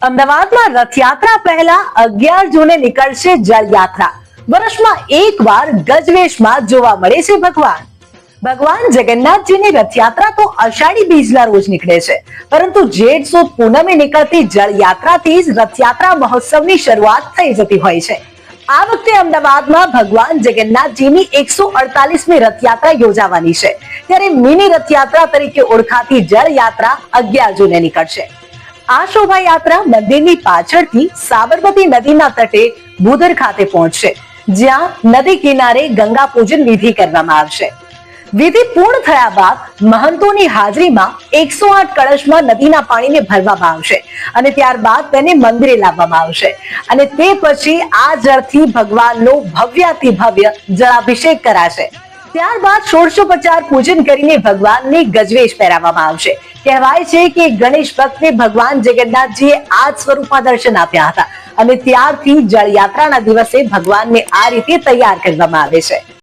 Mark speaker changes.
Speaker 1: અમદાવાદમાં રથયાત્રા પહેલા 11 જૂને નીકળશે જળયાત્રા. વર્ષમાં એકવાર ગજવેશમાં જોવા મળે છે ભગવાન જગન્નાથજીની રથયાત્રા તો અષાઢી બીજના રોજ નીકળે છે, પરંતુ જેઠ સુદ પૂનમે નીકળતી જળયાત્રાથી જ રથયાત્રા મહોત્સવની શરૂઆત થઈ જતી હોય છે. આ વખતે અમદાવાદમાં ભગવાન જગન્નાથજીની 148મી રથયાત્રા યોજાવાની છે, ત્યારે મિની રથયાત્રા તરીકે ઓળખાતી જળયાત્રા 11 જૂને નીકળશે. આ શોભાયાત્રા મંદિરની પાછળથી સાબરમતી નદીના તટે ભૂદર ખાતે પહોંચશે, જ્યાં નદી કિનારે ગંગા પૂજન વિધિ કરવામાં આવશે. વિધિ પૂર્ણ થયા બાદ મહંતોની હાજરીમાં 108 કળશમાં નદીના પાણીને ભરવામાં આવશે અને ત્યારબાદ તેને મંદિરે લાવવામાં આવશે અને તે પછી આ જળથી ભગવાનનો ભવ્યાતિ ભવ્ય જળાભિષેક કરાશે. ત્યારબાદ ષોડશોપચાર પૂજન કરીને ભગવાનને ગજવેશ પહેરાવવામાં આવશે. કહેવાય છે કે ગણેશ ભક્તને ભગવાન જગન્નાથજીએ આ જ સ્વરૂપમાં દર્શન આપ્યા હતા અને ત્યારથી જળયાત્રાના દિવસે ભગવાનને આ રીતે તૈયાર કરવામાં આવે છે.